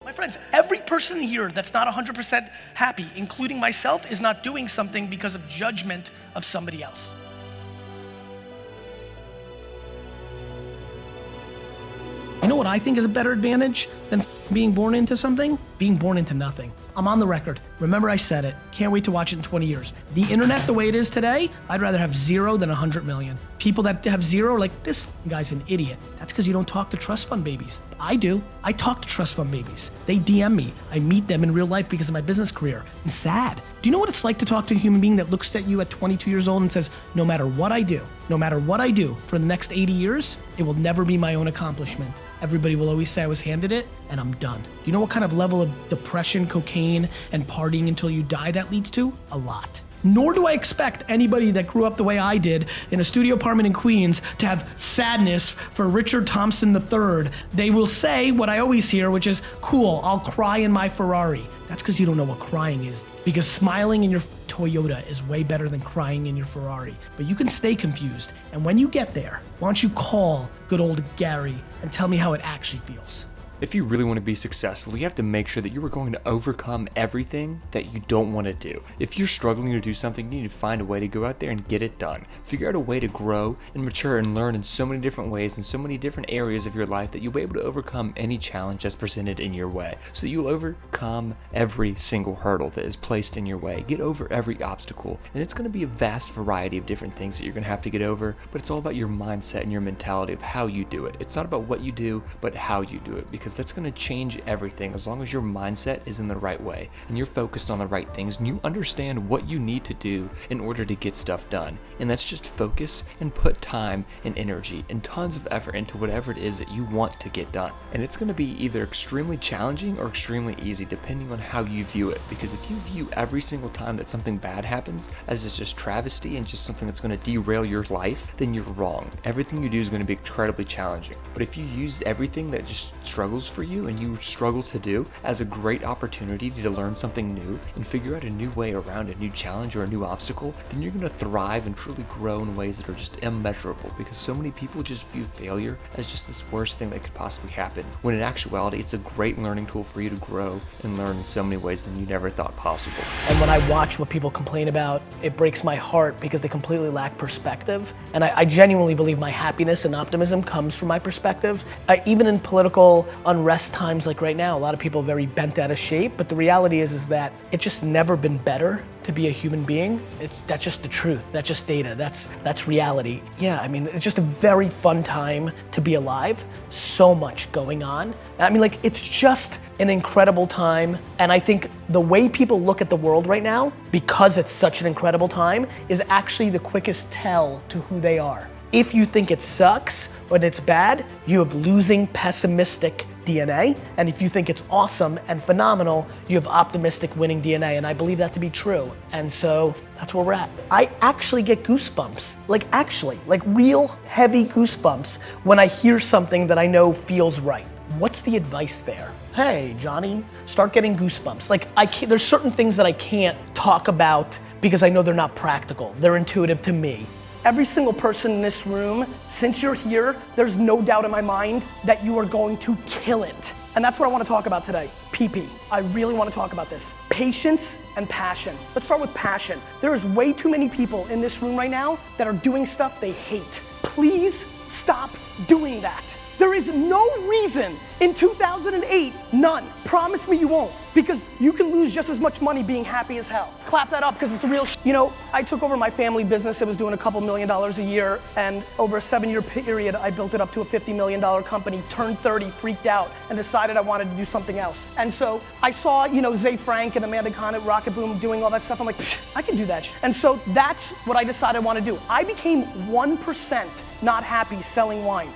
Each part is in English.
My friends, every person here that's not 100% happy, including myself, is not doing something because of judgment of somebody else. You know what I think is a better advantage than being born into something? Being born into nothing. I'm on the record. Remember I said it. Can't wait to watch it in 20 years. The internet the way it is today, I'd rather have 0 than 100 million. People that have 0 are like, this guy's an idiot. That's because you don't talk to trust fund babies. I do. I talk to trust fund babies. They DM me. I meet them in real life because of my business career. It's sad. Do you know what it's like to talk to a human being that looks at you at 22 years old and says, no matter what I do for the next 80 years, it will never be my own accomplishment. Everybody will always say I was handed it, and I'm done. Do you know what kind of level of depression, cocaine, and partying until you die that leads to? A lot. Nor do I expect anybody that grew up the way I did in a studio apartment in Queens to have sadness for Richard Thompson III. They will say what I always hear, which is, cool, I'll cry in my Ferrari. That's because you don't know what crying is. Because smiling in your Toyota is way better than crying in your Ferrari. But you can stay confused. And when you get there, why don't you call good old Gary and tell me how it actually feels. If you really want to be successful, you have to make sure that you are going to overcome everything that you don't want to do. If you're struggling to do something, you need to find a way to go out there and get it done. Figure out a way to grow and mature and learn in so many different ways in so many different areas of your life that you'll be able to overcome any challenge that's presented in your way. So that you'll overcome every single hurdle that is placed in your way. Get over every obstacle. And it's going to be a vast variety of different things that you're going to have to get over, but it's all about your mindset and your mentality of how you do it. It's not about what you do, but how you do it, because that's going to change everything as long as your mindset is in the right way and you're focused on the right things and you understand what you need to do in order to get stuff done. And that's just focus and put time and energy and tons of effort into whatever it is that you want to get done. And it's going to be either extremely challenging or extremely easy depending on how you view it, because if you view every single time that something bad happens as it's just travesty and just something that's going to derail your life, then you're wrong. Everything you do is going to be incredibly challenging. But if you use everything that just struggles for you and you struggle to do as a great opportunity to learn something new and figure out a new way around a new challenge or a new obstacle, then you're going to thrive and truly grow in ways that are just immeasurable, because so many people just view failure as just this worst thing that could possibly happen, when in actuality it's a great learning tool for you to grow and learn in so many ways than you never thought possible. And when I watch what people complain about, it breaks my heart because they completely lack perspective. And I genuinely believe my happiness and optimism comes from my perspective. Even in political unrest times like right now, a lot of people are very bent out of shape, but the reality is that it's just never been better to be a human being. That's just the truth. That's just data. That's reality. Yeah, I mean, it's just a very fun time to be alive. So much going on. I mean, like, it's just an incredible time. And I think the way people look at the world right now, because it's such an incredible time, is actually the quickest tell to who they are. If you think it sucks or it's bad, you have losing, pessimistic DNA. And if you think it's awesome and phenomenal, you have optimistic, winning DNA. And I believe that to be true. And so that's where we're at. I actually get goosebumps, like real heavy goosebumps when I hear something that I know feels right. What's the advice there? Hey, Johnny, start getting goosebumps. Like, there's certain things that I can't talk about because I know they're not practical. They're intuitive to me. Every single person in this room, since you're here, there's no doubt in my mind that you are going to kill it. And that's what I want to talk about today, PP. I really want to talk about this. Patience and passion. Let's start with passion. There is way too many people in this room right now that are doing stuff they hate. Please stop doing that. There is no reason in 2008, none. Promise me you won't, because you can lose just as much money being happy as hell. Clap that up, because it's real. You know, I took over my family business. It was doing a couple $1 million a year, and over a 7-year period, I built it up to a $50 million company, turned 30, freaked out, and decided I wanted to do something else. And so I saw, Zay Frank and Amanda Khan at Rocket Boom doing all that stuff. I'm like, I can do that. And so that's what I decided I want to do. I became 1% not happy selling wine.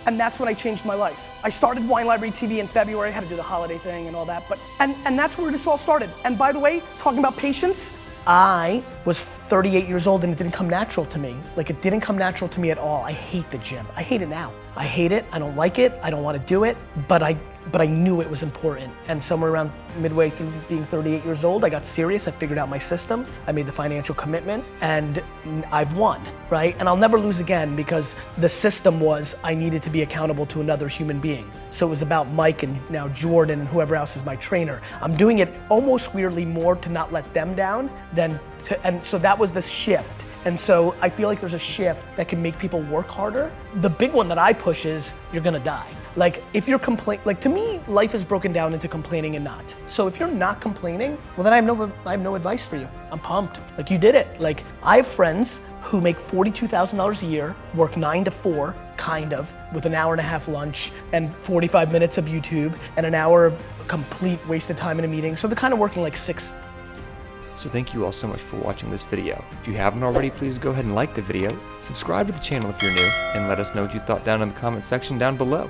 And that's when I changed my life. I started Wine Library TV in February. I had to do the holiday thing and all that, but and that's where this all started. And by the way, talking about patience, I was 38 years old and it didn't come natural to me. Like, it didn't come natural to me at all. I hate the gym. I hate it now. I hate it. I don't like it. I don't want to do it. But but I knew it was important. And somewhere around midway through being 38 years old, I got serious, I figured out my system, I made the financial commitment, and I've won, right? And I'll never lose again, because the system was I needed to be accountable to another human being. So it was about Mike and now Jordan and whoever else is my trainer. I'm doing it almost weirdly more to not let them down than to, and so that was this shift. And so I feel like there's a shift that can make people work harder. The big one that I push is you're gonna die. Like if you're like to me, life is broken down into complaining and not. So if you're not complaining, well then I have no advice for you. I'm pumped, like you did it. Like I have friends who make $42,000 a year, work 9 to 4, kind of, with an hour and a half lunch and 45 minutes of YouTube and an hour of complete wasted time in a meeting. So they're kind of working like 6. So thank you all so much for watching this video. If you haven't already, please go ahead and like the video, subscribe to the channel if you're new, and let us know what you thought down in the comment section down below.